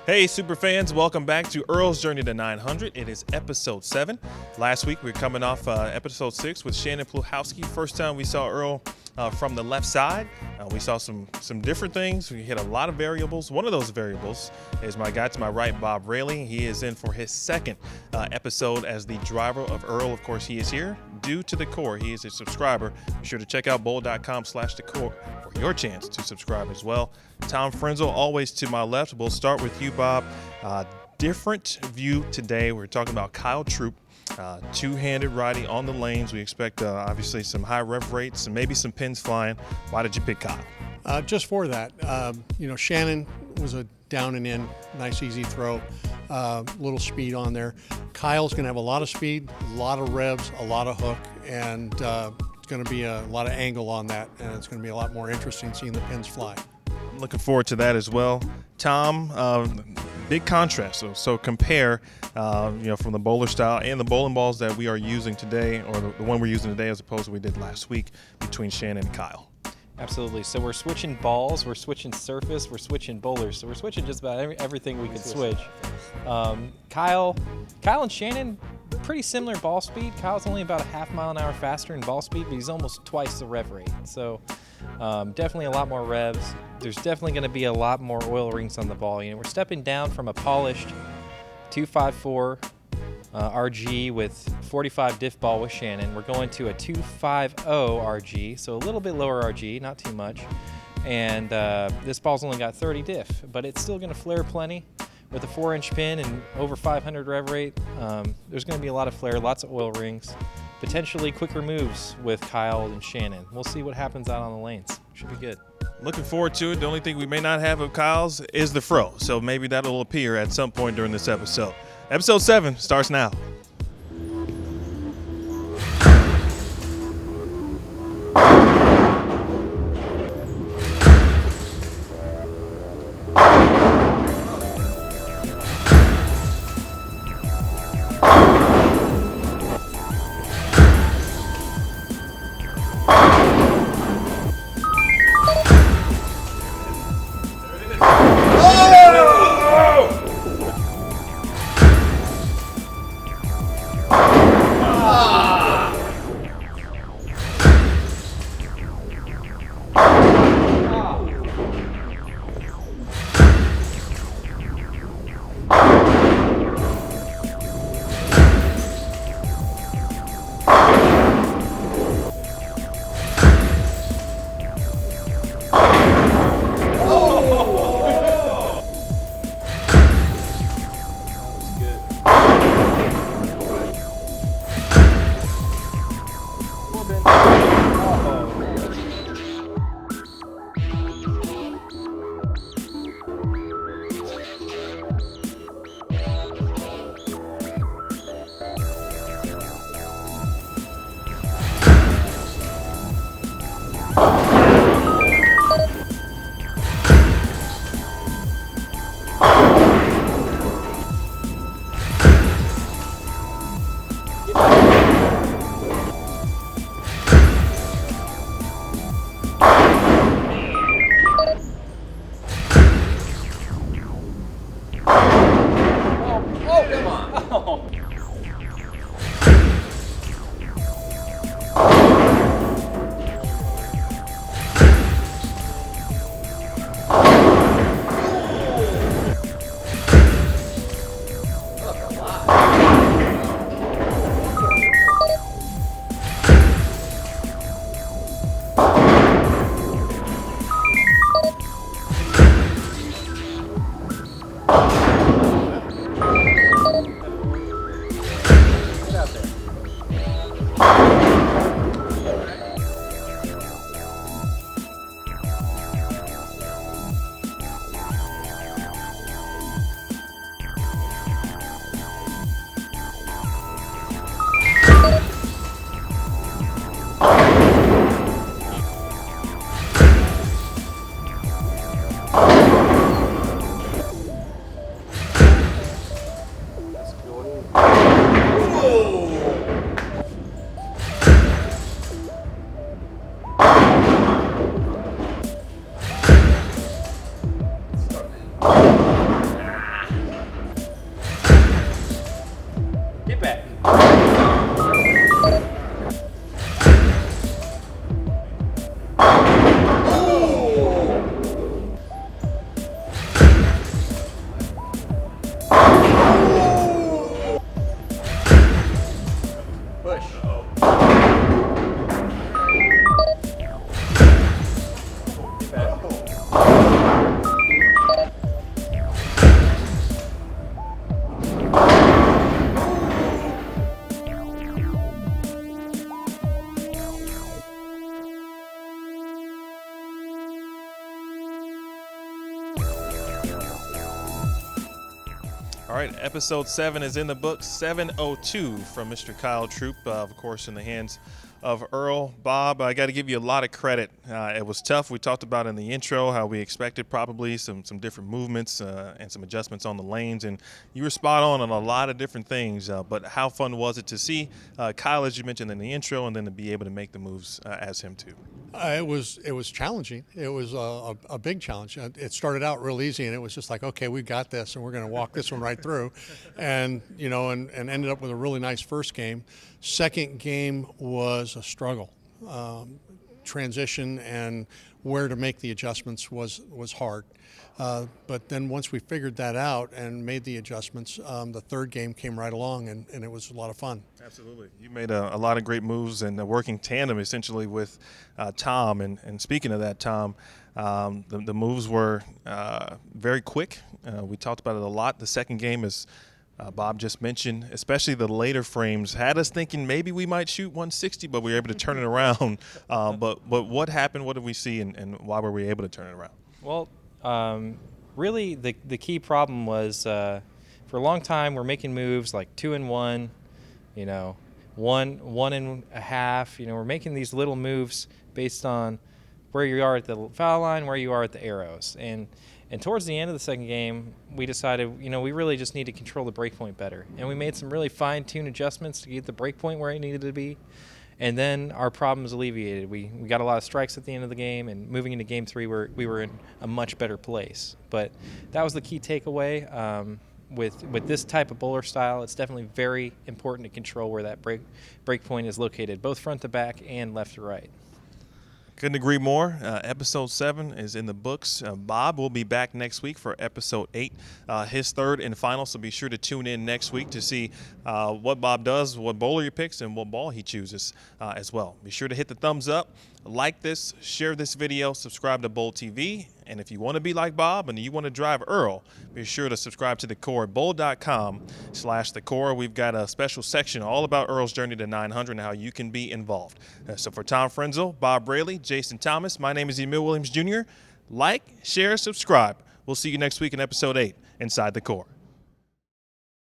Hey, super fans, welcome back to Earl's Journey to 900. It is episode 7. Last week, we were coming off episode 6 with Shannon Pluhowski. First time we saw Earl from the left side. We saw some different things. We hit a lot of variables. One of those variables is my guy to my right, Bob Rayleigh. He is in for his second episode as the driver of Earl. Of course, he is here due to the core. He is a subscriber. Be sure to check out bowl.com/thecore for your chance to subscribe as well. Tom Frenzel, always to my left. We'll start with you, Bob. Different view today. We're talking about Kyle Troop, two-handed riding on the lanes. We expect obviously some high rev rates and maybe some pins flying. Why did you pick Kyle? Just for that, Shannon was a down and in, nice easy throw, little speed on there. Kyle's going to have a lot of speed, a lot of revs, a lot of hook, and it's going to be a lot of angle on that, and it's going to be a lot more interesting seeing the pins fly. Looking forward to that as well. Tom, big contrast. So compare, from the bowler style and the bowling balls that we are using today, or the one we're using today as opposed to what we did last week between Shannon and Kyle. Absolutely. So we're switching balls, we're switching surface, we're switching bowlers. So we're switching just about everything we could switch. Kyle and Shannon, pretty similar ball speed. Kyle's only about a half mile an hour faster in ball speed, but he's almost twice the rev rate. So definitely a lot more revs. There's definitely going to be a lot more oil rings on the ball. We're stepping down from a polished 254 RG with 45 diff ball with Shannon. We're going to a 250 RG, so a little bit lower RG, not too much. And this ball's only got 30 diff, but it's still going to flare plenty. With a 4-inch pin and over 500 rev rate, there's going to be a lot of flare, lots of oil rings, potentially quicker moves with Kyle and Shannon. We'll see what happens out on the lanes. Should be good. Looking forward to it. The only thing we may not have of Kyle's is the fro, so maybe that'll appear at some point during this episode. Episode 7 starts now. All right, episode 7 is in the books. 702 from Mr. Kyle Troop, of course, in the hands of Earl. Bob, I got to give you a lot of credit. It was tough. We talked about in the intro how we expected probably some different movements and some adjustments on the lanes, and you were spot on a lot of different things. But how fun was it to see Kyle, as you mentioned in the intro, and then to be able to make the moves as him too? It was challenging. It was a big challenge. It started out real easy, and it was just like, okay, we got this, and we're going to walk this one right through, and ended up with a really nice first game. Second game was a struggle. Transition and where to make the adjustments was hard. But then once we figured that out and made the adjustments, the third game came right along, and it was a lot of fun. Absolutely. You made a lot of great moves and working tandem essentially with Tom. And speaking of that, Tom, the moves were very quick. We talked about it a lot. The second game is Bob just mentioned, especially the later frames, had us thinking maybe we might shoot 160, but we were able to turn it around. But what happened? What did we see, and why were we able to turn it around? Well, really the key problem was for a long time we're making moves like 2 and 1, 1 and a half. We're making these little moves based on where you are at the foul line, where you are at the arrows, and towards the end of the second game, we decided, we really just need to control the break point better. And we made some really fine-tuned adjustments to get the break point where it needed to be. And then our problem was alleviated. We got a lot of strikes at the end of the game, and moving into Game 3, we were in a much better place. But that was the key takeaway. With this type of bowler style, it's definitely very important to control where that break point is located, both front to back and left to right. Couldn't agree more. Episode 7 is in the books. Bob will be back next week for episode 8, his third and final, so be sure to tune in next week to see what Bob does, what bowler he picks, and what ball he chooses as well. Be sure to hit the thumbs up, like this, share this video, subscribe to Bowl TV, and if you want to be like Bob and you want to drive Earl, be sure to subscribe to The Core at bowl.com/The Core. We've got a special section all about Earl's journey to 900 and how you can be involved. So for Tom Frenzel, Bob Braley, Jason Thomas, my name is Emil Williams Jr. Like, share, subscribe. We'll see you next week in episode 8 Inside The Core.